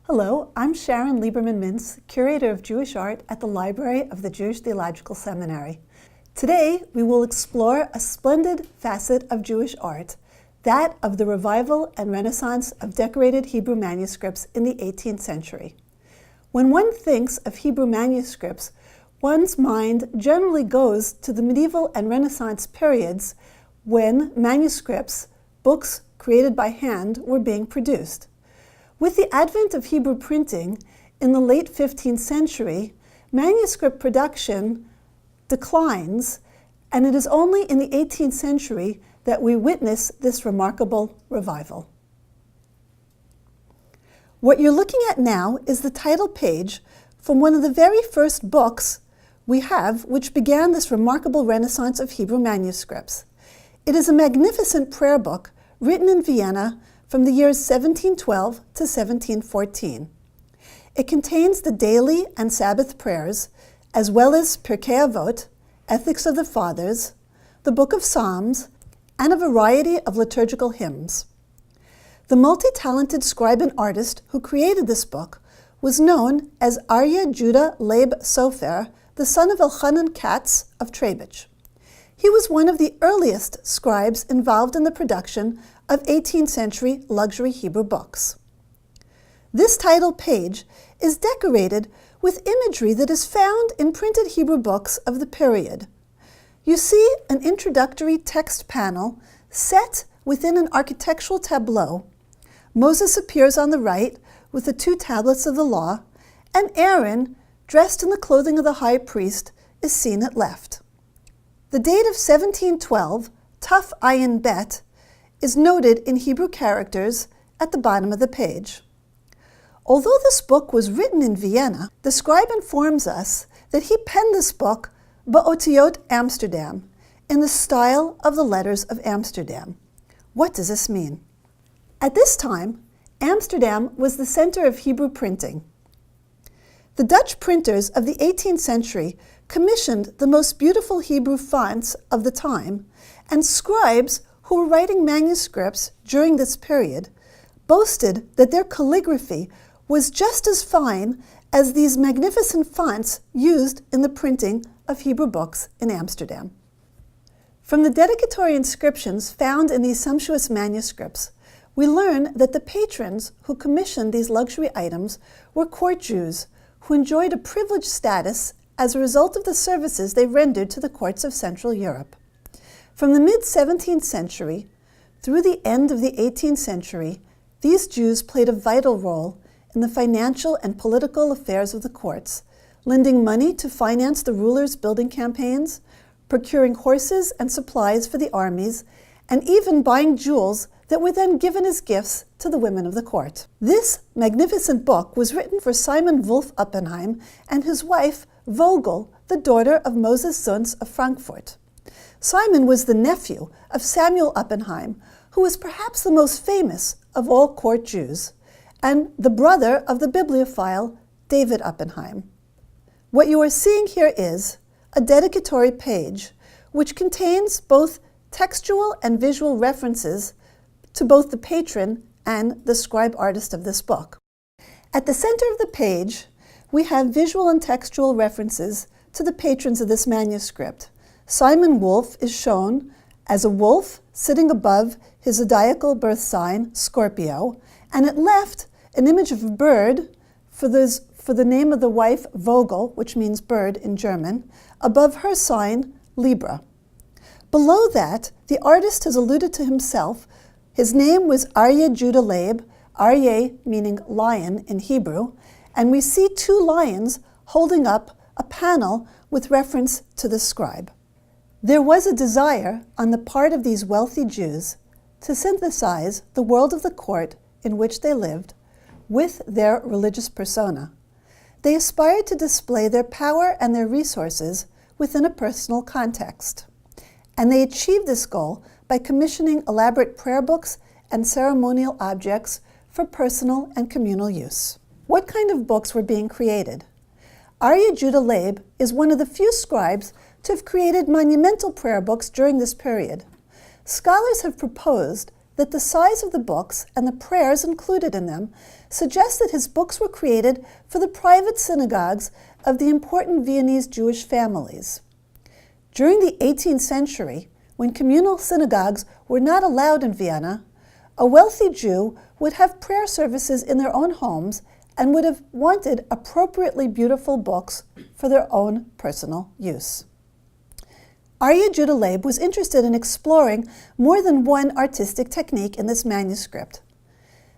Hello, I'm Sharon Lieberman-Mintz, Curator of Jewish Art at the Library of the Jewish Theological Seminary. Today, we will explore a splendid facet of Jewish art, that of the revival and renaissance of decorated Hebrew manuscripts in the 18th century. When one thinks of Hebrew manuscripts, one's mind generally goes to the medieval and Renaissance periods when manuscripts, books created by hand, were being produced. With the advent of Hebrew printing in the late 15th century, manuscript production declines, and it is only in the 18th century that we witness this remarkable revival. What you're looking at now is the title page from one of the very first books we have which began this remarkable renaissance of Hebrew manuscripts. It is a magnificent prayer book written in Vienna from the years 1712 to 1714. It contains the daily and Sabbath prayers, as well as Pirkei Avot, Ethics of the Fathers, the Book of Psalms, and a variety of liturgical hymns. The multi-talented scribe and artist who created this book was known as Aryeh Judah Leib Sofer, the son of Elchanan Katz of Trebich. He was one of the earliest scribes involved in the production of 18th century luxury Hebrew books. This title page is decorated with imagery that is found in printed Hebrew books of the period. You see an introductory text panel set within an architectural tableau. Moses appears on the right with the two tablets of the law, and Aaron, dressed in the clothing of the high priest, is seen at left. The date of 1712, Tuf Ayin Bet, is noted in Hebrew characters at the bottom of the page. Although this book was written in Vienna, the scribe informs us that he penned this book Ba'otiyot Amsterdam, in the style of the letters of Amsterdam. What does this mean? At this time, Amsterdam was the center of Hebrew printing. The Dutch printers of the 18th century commissioned the most beautiful Hebrew fonts of the time, and scribes who were writing manuscripts during this period boasted that their calligraphy was just as fine as these magnificent fonts used in the printing of Hebrew books in Amsterdam. From the dedicatory inscriptions found in these sumptuous manuscripts, we learn that the patrons who commissioned these luxury items were court Jews who enjoyed a privileged status as a result of the services they rendered to the courts of Central Europe. From the mid-17th century through the end of the 18th century, these Jews played a vital role in the financial and political affairs of the courts, lending money to finance the rulers' building campaigns, procuring horses and supplies for the armies, and even buying jewels that were then given as gifts to the women of the court. This magnificent book was written for Simon Wolf Oppenheim and his wife, Vogel, the daughter of Moses Zunz of Frankfurt. Simon was the nephew of Samuel Oppenheim, who was perhaps the most famous of all court Jews, and the brother of the bibliophile David Oppenheim. What you are seeing here is a dedicatory page which contains both textual and visual references to both the patron and the scribe artist of this book. At the center of the page, we have visual and textual references to the patrons of this manuscript. Simon Wolf is shown as a wolf sitting above his zodiacal birth sign, Scorpio, and at left, an image of a bird for the name of the wife, Vogel, which means bird in German, above her sign, Libra. Below that, the artist has alluded to himself. His name was Aryeh Judah Leib, Aryeh meaning lion in Hebrew, and we see two lions holding up a panel with reference to the scribe. There was a desire on the part of these wealthy Jews to synthesize the world of the court in which they lived with their religious persona. They aspired to display their power and their resources within a personal context. And they achieved this goal by commissioning elaborate prayer books and ceremonial objects for personal and communal use. What kind of books were being created? Aryeh Judah Leib is one of the few scribes to have created monumental prayer books during this period. Scholars have proposed that the size of the books and the prayers included in them suggest that his books were created for the private synagogues of the important Viennese Jewish families. During the 18th century, when communal synagogues were not allowed in Vienna, a wealthy Jew would have prayer services in their own homes and would have wanted appropriately beautiful books for their own personal use. Aryeh Judah Leib was interested in exploring more than one artistic technique in this manuscript.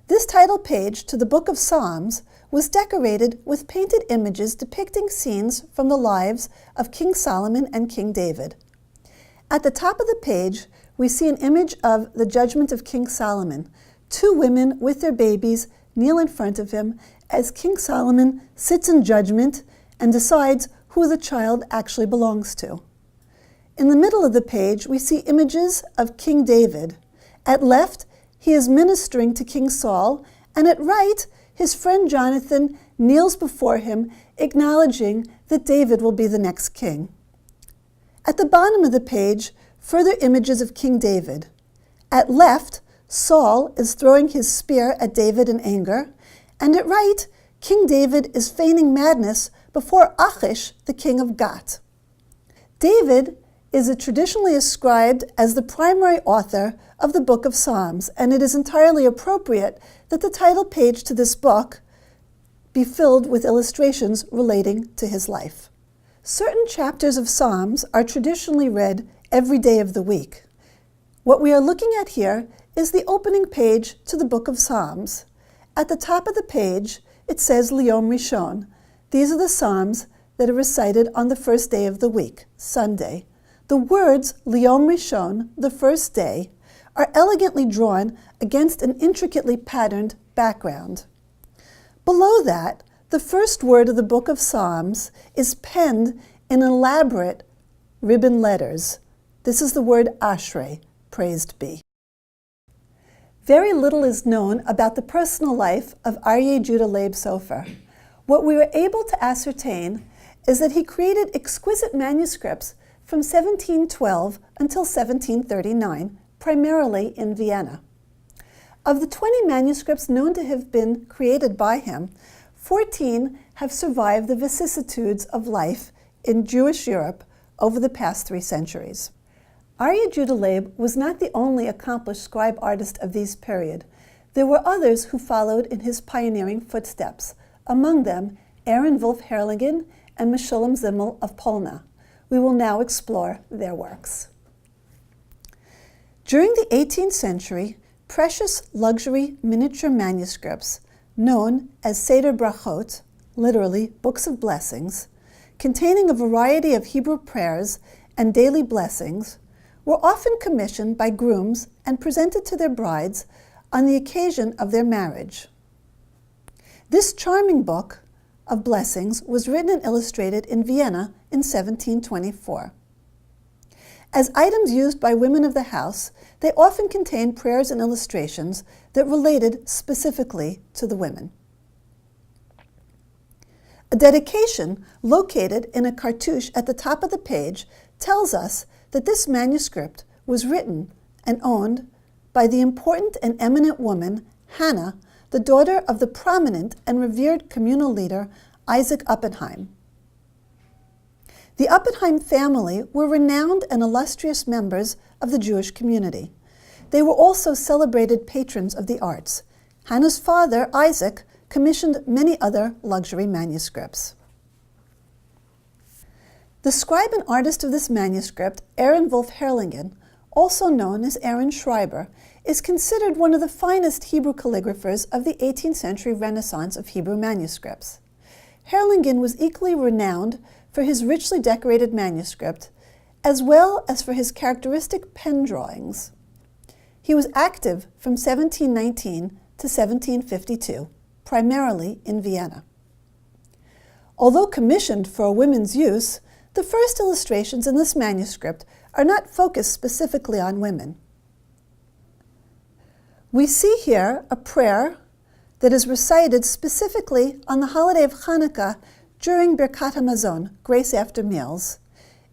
This title page to the Book of Psalms was decorated with painted images depicting scenes from the lives of King Solomon and King David. At the top of the page, we see an image of the judgment of King Solomon. Two women with their babies kneel in front of him as King Solomon sits in judgment and decides who the child actually belongs to. In the middle of the page, we see images of King David. At left, he is ministering to King Saul, and at right, his friend Jonathan kneels before him, acknowledging that David will be the next king. At the bottom of the page, further images of King David. At left, Saul is throwing his spear at David in anger, and at right, King David is feigning madness before Achish, the king of Gat. David is traditionally ascribed as the primary author of the Book of Psalms, and it is entirely appropriate that the title page to this book be filled with illustrations relating to his life. Certain chapters of Psalms are traditionally read every day of the week. What we are looking at here is the opening page to the Book of Psalms. At the top of the page, it says Liyom Rishon. These are the Psalms that are recited on the first day of the week, Sunday. The words Liyom Rishon, the first day, are elegantly drawn against an intricately patterned background. Below that, the first word of the Book of Psalms is penned in elaborate ribbon letters. This is the word Ashrei, praised be. Very little is known about the personal life of Aryeh Judah Leib Sofer. What we were able to ascertain is that he created exquisite manuscripts from 1712 until 1739, primarily in Vienna. Of the 20 manuscripts known to have been created by him, 14 have survived the vicissitudes of life in Jewish Europe over the past 3 centuries. Aryeh Judah Leib was not the only accomplished scribe artist of this period. There were others who followed in his pioneering footsteps, among them Aaron Wolf Herlingen and Meshulam Zimmel of Polna. We will now explore their works. During the 18th century, precious luxury miniature manuscripts, known as Seder Brachot, literally books of blessings, containing a variety of Hebrew prayers and daily blessings, were often commissioned by grooms and presented to their brides on the occasion of their marriage. This charming book of blessings was written and illustrated in Vienna in 1724. As items used by women of the house, they often contained prayers and illustrations that related specifically to the women. A dedication located in a cartouche at the top of the page tells us that this manuscript was written and owned by the important and eminent woman, Hannah, the daughter of the prominent and revered communal leader, Isaac Oppenheim. The Oppenheim family were renowned and illustrious members of the Jewish community. They were also celebrated patrons of the arts. Hannah's father, Isaac, commissioned many other luxury manuscripts. The scribe and artist of this manuscript, Aaron Wolf Herlingen, also known as Aaron Schreiber, is considered one of the finest Hebrew calligraphers of the 18th century Renaissance of Hebrew manuscripts. Herlingen was equally renowned for his richly decorated manuscript, as well as for his characteristic pen drawings. He was active from 1719 to 1752, primarily in Vienna. Although commissioned for a women's use, the first illustrations in this manuscript are not focused specifically on women. We see here a prayer that is recited specifically on the holiday of Hanukkah during Birkat HaMazon, grace after meals.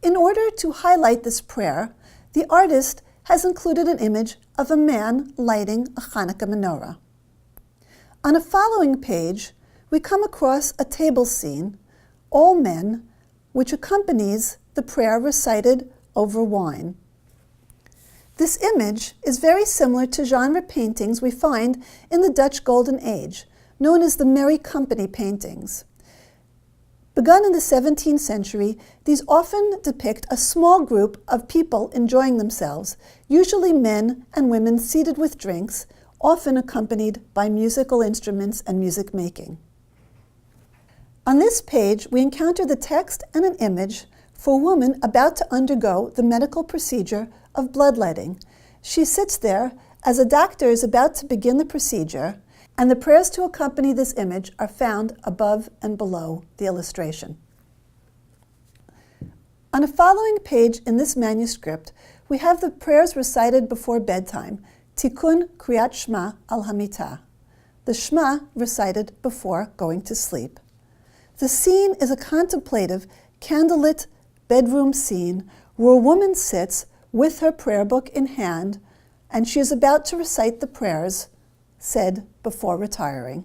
In order to highlight this prayer, the artist has included an image of a man lighting a Hanukkah menorah. On a following page, we come across a table scene, all men, which accompanies the prayer recited over wine. This image is very similar to genre paintings we find in the Dutch Golden Age, known as the Merry Company paintings. Begun in the 17th century, these often depict a small group of people enjoying themselves, usually men and women seated with drinks, often accompanied by musical instruments and music making. On this page, we encounter the text and an image for a woman about to undergo the medical procedure of bloodletting. She sits there as a doctor is about to begin the procedure, and the prayers to accompany this image are found above and below the illustration. On a following page in this manuscript, we have the prayers recited before bedtime, Tikkun Kriyat Shema al Hamitah, the Shema recited before going to sleep. The scene is a contemplative, candlelit bedroom scene where a woman sits with her prayer book in hand, and she is about to recite the prayers said before retiring.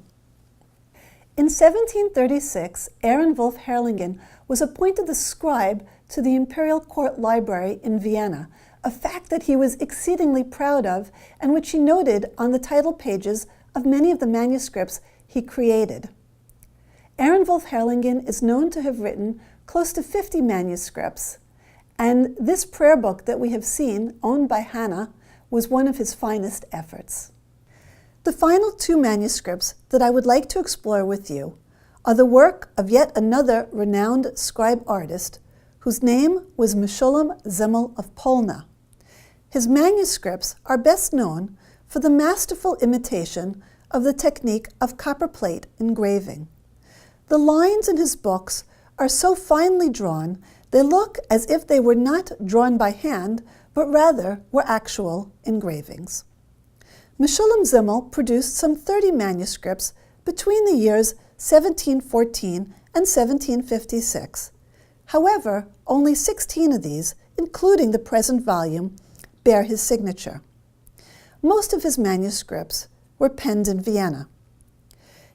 In 1736, Aaron Wolf Herlingen was appointed the scribe to the Imperial Court Library in Vienna, a fact that he was exceedingly proud of and which he noted on the title pages of many of the manuscripts he created. Aaron Wolf Herlingen is known to have written close to 50 manuscripts, and this prayer book that we have seen, owned by Hannah, was one of his finest efforts. The final two manuscripts that I would like to explore with you are the work of yet another renowned scribe artist whose name was Shalom of Polna. His manuscripts are best known for the masterful imitation of the technique of copperplate engraving. The lines in his books are so finely drawn, they look as if they were not drawn by hand, but rather were actual engravings. Meshulam Zimmel produced some 30 manuscripts between the years 1714 and 1756. However, only 16 of these, including the present volume, bear his signature. Most of his manuscripts were penned in Vienna.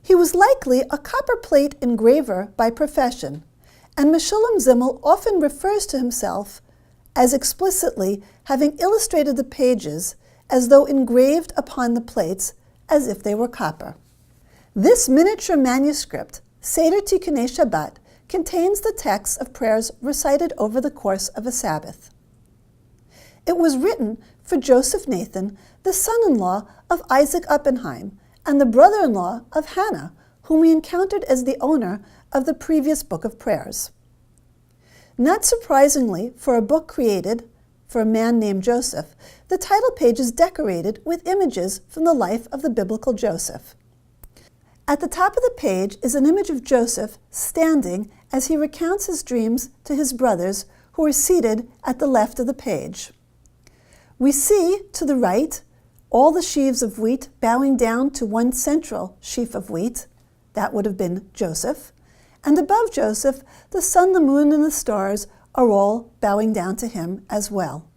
He was likely a copperplate engraver by profession, and Meshulam Zimmel often refers to himself as explicitly having illustrated the pages as though engraved upon the plates as if they were copper. This miniature manuscript, Seder Tikkunei Shabbat, contains the texts of prayers recited over the course of a Sabbath. It was written for Joseph Nathan, the son-in-law of Isaac Oppenheim, and the brother-in-law of Hannah, whom we encountered as the owner of the previous book of prayers. Not surprisingly, for a book created for a man named Joseph, the title page is decorated with images from the life of the biblical Joseph. At the top of the page is an image of Joseph standing as he recounts his dreams to his brothers who are seated at the left of the page. We see to the right all the sheaves of wheat bowing down to one central sheaf of wheat. That would have been Joseph. And above Joseph, the sun, the moon, and the stars are all bowing down to him as well.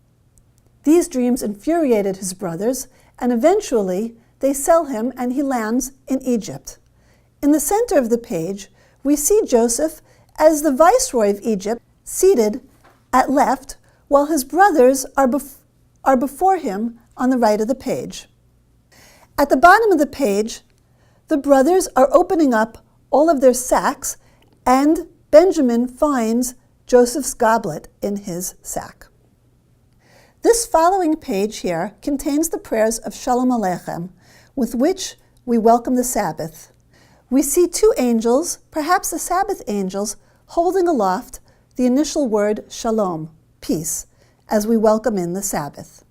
These dreams infuriated his brothers, and eventually they sell him and he lands in Egypt. In the center of the page, we see Joseph as the Viceroy of Egypt, seated at left, while his brothers are before him on the right of the page. At the bottom of the page, the brothers are opening up all of their sacks, and Benjamin finds Joseph's goblet in his sack. This following page here contains the prayers of Shalom Alechem, with which we welcome the Sabbath. We see two angels, perhaps the Sabbath angels, holding aloft the initial word Shalom, peace, as we welcome in the Sabbath.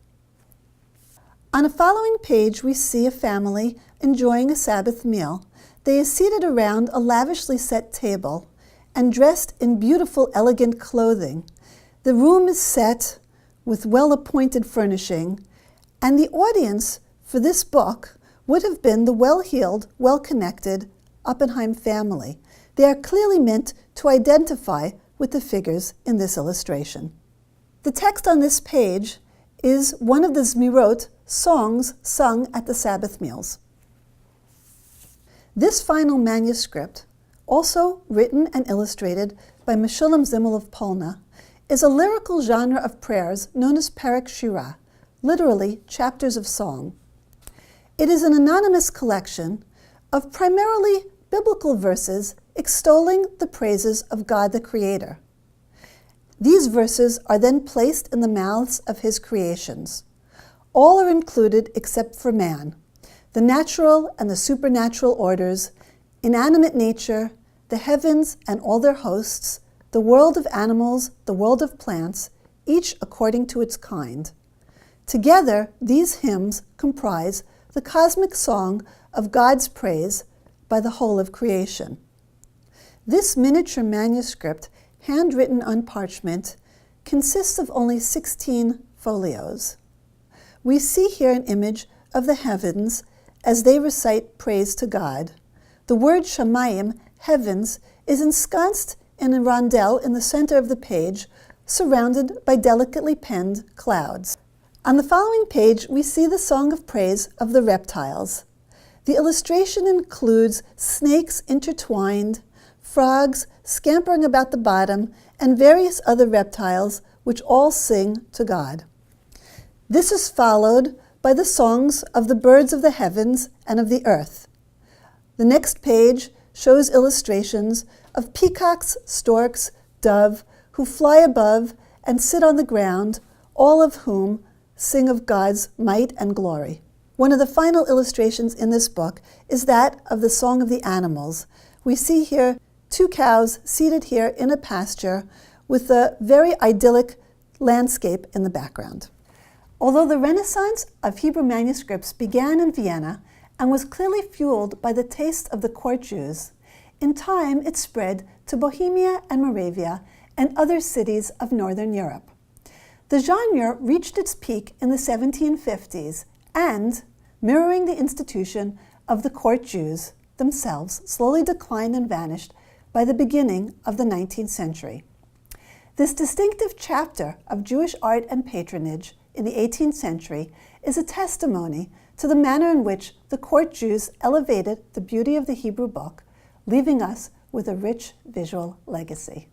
On a following page, we see a family enjoying a Sabbath meal. They are seated around a lavishly set table and dressed in beautiful, elegant clothing. The room is set with well-appointed furnishing, and the audience for this book would have been the well-heeled, well-connected Oppenheim family. They are clearly meant to identify with the figures in this illustration. The text on this page is one of the Zmirot, songs sung at the Sabbath meals. This final manuscript, also written and illustrated by Meshulam Zimmel of Polna, is a lyrical genre of prayers known as Parakshira, literally chapters of song. It is an anonymous collection of primarily biblical verses extolling the praises of God the Creator. These verses are then placed in the mouths of His creations. All are included except for man, the natural and the supernatural orders, inanimate nature, the heavens and all their hosts, the world of animals, the world of plants, each according to its kind. Together, these hymns comprise the cosmic song of God's praise by the whole of creation. This miniature manuscript, handwritten on parchment, consists of only 16 folios. We see here an image of the heavens as they recite praise to God. The word Shamayim, heavens, is ensconced in a rondel in the center of the page, surrounded by delicately penned clouds. On the following page, we see the song of praise of the reptiles. The illustration includes snakes intertwined, frogs scampering about the bottom, and various other reptiles which all sing to God. This is followed by the songs of the birds of the heavens and of the earth. The next page shows illustrations of peacocks, storks, dove, who fly above and sit on the ground, all of whom sing of God's might and glory. One of the final illustrations in this book is that of the Song of the Animals. We see here 2 cows seated here in a pasture with a very idyllic landscape in the background. Although the Renaissance of Hebrew manuscripts began in Vienna and was clearly fueled by the taste of the court Jews, in time it spread to Bohemia and Moravia and other cities of Northern Europe. The genre reached its peak in the 1750s and, mirroring the institution of the court Jews themselves, slowly declined and vanished by the beginning of the 19th century. This distinctive chapter of Jewish art and patronage in the 18th century is a testimony to the manner in which the court Jews elevated the beauty of the Hebrew book, leaving us with a rich visual legacy.